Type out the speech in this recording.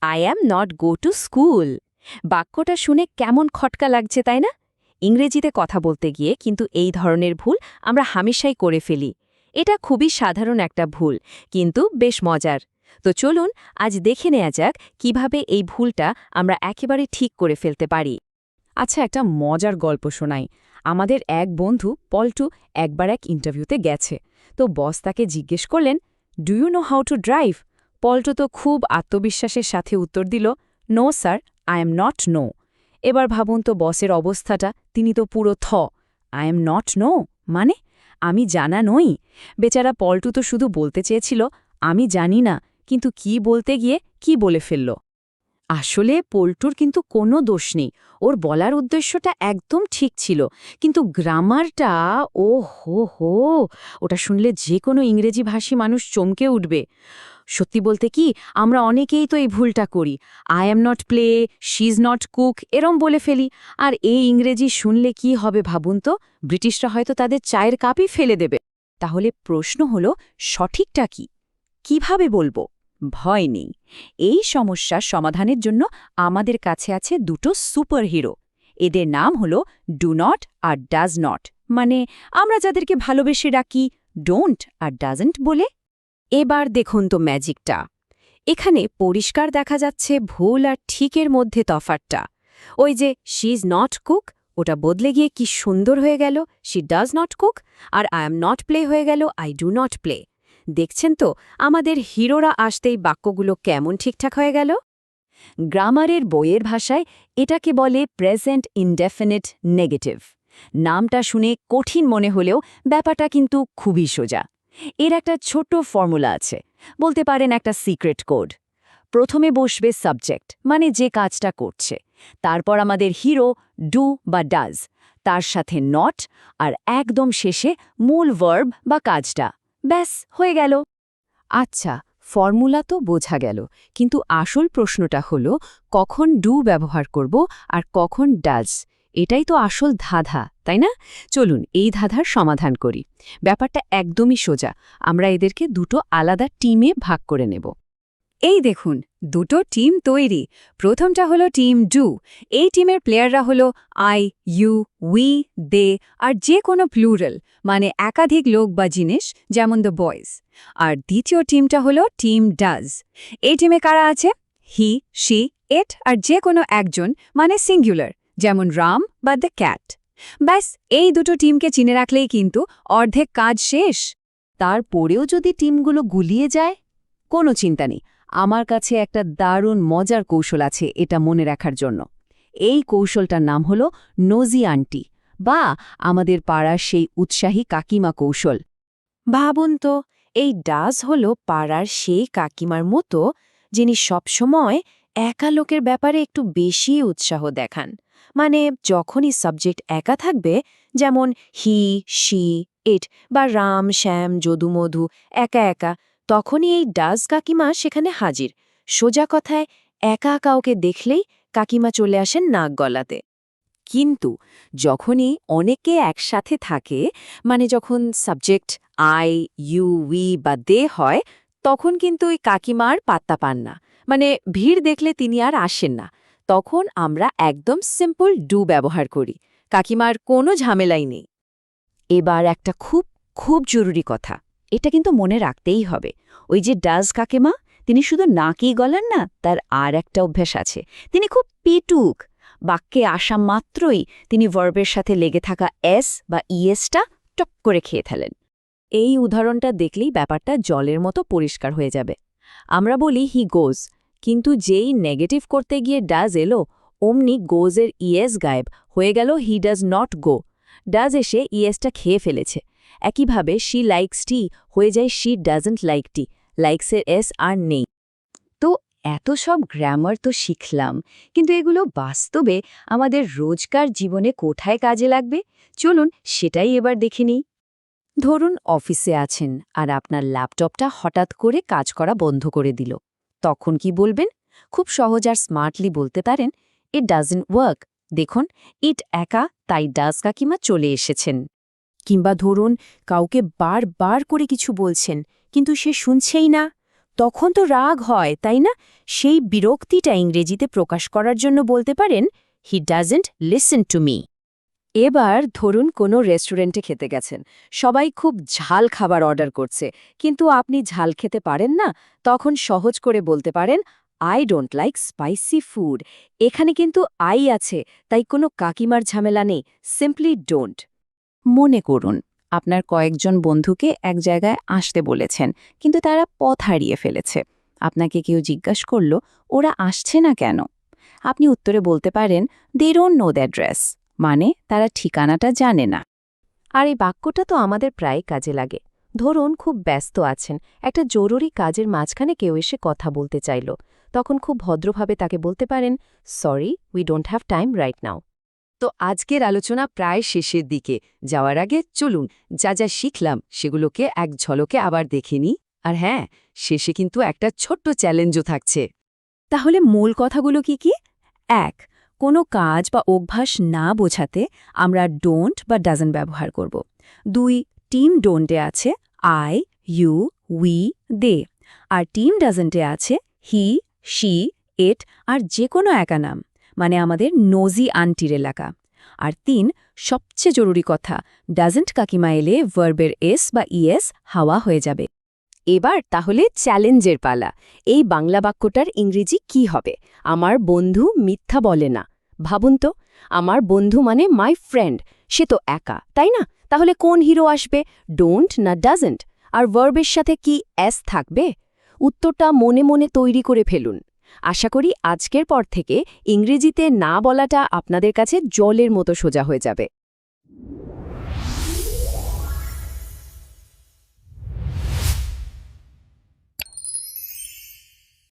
I am not go to school. বাক্যটা শুনে কেমন খটকা লাগছে তাই না? ইংরেজিতে কথা বলতে গিয়ে কিন্তু এই ধরনের ভুল আমরা হামেশাই করে ফেলি। এটা খুবই সাধারণ একটা ভুল, কিন্তু বেশ মজার। তো চলুন আজ দেখে নেওয়া যাক কিভাবে এই ভুলটা আমরা একেবারে ঠিক করে ফেলতে পারি। আচ্ছা, একটা মজার গল্প শোনাই। আমাদের এক বন্ধু পল্টু একবার এক ইন্টারভিউতে গেছে। তো বস তাকে জিজ্ঞেস করলেন, do you know how to drive? পল্টু তো খুব আত্মবিশ্বাসের সাথে উত্তর দিল, no sir, I am not know. এবার ভাবুন তো বসের অবস্থাটা, তিনি তো পুরো আই এম নট নো মানে আমি জানা নই। বেচারা পল্টু তো শুধু বলতে চেয়েছিল আমি জানি না, কিন্তু কি বলতে গিয়ে কি বলে ফেলল। আসলে পল্টুর কিন্তু কোনো দোষ নেই, ওর বলার উদ্দেশ্যটা একদম ঠিক ছিল, কিন্তু গ্রামারটা ও হো হো, ওটা শুনলে যে কোনো ইংরেজিভাষী মানুষ চমকে উঠবে। সত্যি বলতে কি, আমরা অনেকেই তো এই ভুলটা করি। I am not play, she is not cook এরম বলে ফেলি। আর এই ইংরেজি শুনলে কি হবে ভাবুন তো, ব্রিটিশরা হয়তো তাদের চায়ের কাপই ফেলে দেবে। তাহলে প্রশ্ন হলো, সঠিকটা কি, কিভাবে বলবো? ভয় নেই, এই সমস্যার সমাধানের জন্য আমাদের কাছে আছে দুটো সুপারহিরো। এদের নাম হলো ডু নট আর ডাজ নট, মানে আমরা যাদেরকে ভালোবেসে ডাকি ডোন্ট আর ডাজন্ট বলে। এবার দেখুন তো ম্যাজিকটা। এখানে পরিষ্কার দেখা যাচ্ছে ভুল আর ঠিকের মধ্যে তফাৎটা। ওই যে শি ইজ নট কুক, ওটা বদলে গিয়ে কি সুন্দর হয়ে গেল শি ডাজ নট কুক, আর আই এম নট প্লে হয়ে গেল আই ডু নট প্লে। দেখছেন তো আমাদের হিরোরা আসতেই বাক্যগুলো কেমন ঠিকঠাক হয়ে গেল। গ্রামারের বইয়ের ভাষায় এটাকে বলে প্রেজেন্ট ইনডেফিনিট নেগেটিভ। নামটা শুনে কঠিন মনে হলেও ব্যাপারটা কিন্তু খুবই সোজা। এর একটা ছোট্ট ফর্মুলা আছে, বলতে পারেন একটা সিক্রেট কোড। প্রথমে বসবে সাবজেক্ট, মানে যে কাজটা করছে, তারপর আমাদের হিরো ডু বা ডাজ, তার সাথে নট, আর একদম শেষে মূল ভার্ব বা কাজটা। ব্যাস হয়ে গেল। আচ্ছা, ফর্মুলা তো বোঝা গেল, কিন্তু আসল প্রশ্নটা হলো কখন ডু ব্যবহার করব আর কখন ডাজ। এটাই তো আসল ধাঁধা, তাই না? চলুন এই ধাঁধার সমাধান করি। ব্যাপারটা একদমই সোজা, আমরা এদেরকে দুটো আলাদা টিমে ভাগ করে নেব। এই দেখুন, দুটো টিম তৈরি। প্রথমটা হলো টিম ডু। এই টিমের প্লেয়াররা হলো আই, ইউ, উই, দে আর যে কোনো প্লুরাল, মানে একাধিক লোক বা জিনিস, যেমন দ্য বয়েজ। আর দ্বিতীয় টিমটা হলো টিম ডাজ। এই টিমে কারা আছে? হি, শি, ইট আর যে কোনো একজন, মানে সিঙ্গুলার, যেমন রাম বা দ্য ক্যাট। ব্যাস এই দুটো টিমকে চিনে রাখলেই কিন্তু অর্ধেক কাজ শেষ। তারপরেও যদি টিমগুলো গুলিয়ে যায়, কোনো চিন্তা নেই, আমার কাছে একটা দারুণ মজার কৌশল আছে এটা মনে রাখার জন্য। এই কৌশলটার নাম হলো নোজি আন্টি, বা আমাদের পাড়ার সেই উৎসাহী কাকিমা কৌশল। ভাবুন তো, এই ডাজ হলো পাড়ার সেই কাকিমার মতো, যিনি সবসময় একা লোকের ব্যাপারে একটু বেশি উৎসাহ দেখান। মানে যখনই সাবজেক্ট একা থাকবে, যেমন হি, শি, ইট বা রাম, শ্যাম, যদু, মধু একা একা, তখনই এই ডাজ কাকিমা সেখানে হাজির। সোজা কথায়, একা কাউকে দেখলেই কাকিমা চলে আসেন নাক গলাতে। কিন্তু যখনই অনেকে একসাথে থাকে, মানে যখন সাবজেক্ট আই, ইউ, উই বা দে হয়, তখন কিন্তু ওই কাকিমার পাত্তা পান না, মানে ভিড় দেখলে তিনি আর আসেন না। তখন আমরা একদম সিম্পল ডু ব্যবহার করি, কাকিমার কোনো ঝামেলাই নেই। এবার একটা খুব খুব জরুরি কথা, এটা কিন্তু মনে রাখতেই হবে। ওই যে ডাজ কাকিমা, তিনি শুধু নাকই গলান না, তার আর একটা অভ্যাস আছে, তিনি খুব পেটুক। বাক্যে আসা মাত্রই তিনি ভার্বের সাথে লেগে থাকা এস বা ইএসটা টপ করে খেয়ে ফেলেন। এই উদাহরণটা দেখলেই ব্যাপারটা জলের মতো পরিষ্কার হয়ে যাবে। আমরা বলি হি গোজ, কিন্তু যেই নেগেটিভ করতে গিয়ে ডাজ এলো, অমনি গোজের ইএস গায়েব হয়ে গেল he does not go. Does এসে ইএসটা খেয়ে ফেলেছে। একইভাবে শি লাইকস টি হয়ে যায় শি ডাজন্ট লাইক টি, লাইকসের এস আর নেই। তো এত সব গ্রামার তো শিখলাম, কিন্তু এগুলো বাস্তবে আমাদের রোজকার জীবনে কোথায় কাজে লাগবে? চলুন সেটাই এবার দেখে নিই। ধরুন অফিসে আছেন আর আপনার ল্যাপটপটা হঠাৎ করে কাজ করা বন্ধ করে দিল। তখন কি বলবেন? খুব সহজ আর স্মার্টলি বলতে পারেন, ইট ডাজন্ট ওয়ার্ক। দেখুন, ইট একা, তাই ডাজ কাকিমা চলে এসেছেন। কিংবা ধরুন কাউকে বারবার করে কিছু বলছেন, কিন্তু সে শুনছেই না। তখন তো রাগ হয় তাই না? সেই বিরক্তিটা ইংরেজিতে প্রকাশ করার জন্য বলতে পারেন he doesn't listen to me. এবার ধরুন কোনো রেস্টুরেন্টে খেতে গেছেন, সবাই খুব ঝাল খাবার অর্ডার করছে, কিন্তু আপনি ঝাল খেতে পারেন না, তখন সহজ করে বলতে পারেন I don't like spicy food. এখানে কিন্তু আই আছে, তাই কোনো কাকিমার ঝামেলা নেই, সিম্পলি ডোন্ট। মনে করুন আপনার কয়েকজন বন্ধুকে এক জায়গায় আসতে বলেছেন, কিন্তু তারা পথ হারিয়ে ফেলেছে। আপনাকে কেউ জিজ্ঞাসা করল ওরা আসছে না কেন? আপনি উত্তরে বলতে পারেন they don't know the address, মানে তারা ঠিকানাটা জানে না। আর এই বাক্যটা তো আমাদের প্রায় কাজে লাগে। ধরুন খুব ব্যস্ত আছেন, একটা জরুরি কাজের মাঝখানে কেউ এসে কথা বলতে চাইল, তখন খুব ভদ্রভাবে তাকে বলতে পারেন sorry we don't have time right now. তো আজকের আলোচনা প্রায় শেষের দিকে যাওয়ার আগে চলুন যা যা শিখলাম সেগুলোকে এক ঝলকে আবার দেখে নিই। আর হ্যাঁ, শেষে কিন্তু একটা ছোট্ট চ্যালেঞ্জও থাকছে। তাহলে মূল কথাগুলো কি কি? ১. কোনো কাজ বা অভ্যাস না বোঝাতে আমরা ডোন্ট বা ডাজন্ট ব্যবহার করব। ২. টিম ডোন্টে আছে আই, ইউ, উই, দে। আর টিম ডাজন্টে আছে হি, শি, ইট আর যে কোনো একা নাম, মানে আমাদের নোজি আন্টির এলাকা। আর ৩. সবচেয়ে জরুরি কথা, ডাজন্ট কাকিমা এলে ভার্বের এস বা ইএস হাওয়া হয়ে যাবে। এবার তাহলে চ্যালেঞ্জের পালা। এই বাংলা বাক্যটার ইংরেজি কি হবে? আমার বন্ধু মিথ্যা বলে না। ভাবুন তো, আমার বন্ধু মানে মাই ফ্রেন্ড, সে তো একা, তাই না? তাহলে কোন হিরো আসবে, ডোন্ট না ডাজন্ট? আর ভার্বের সাথে কি এস থাকবে? উত্তরটা মনে মনে তৈরি করে ফেলুন। আশা করি আজকের পর থেকে ইংরেজিতে না বলাটা আপনাদের কাছে জলের মতো সোজা হয়ে যাবে।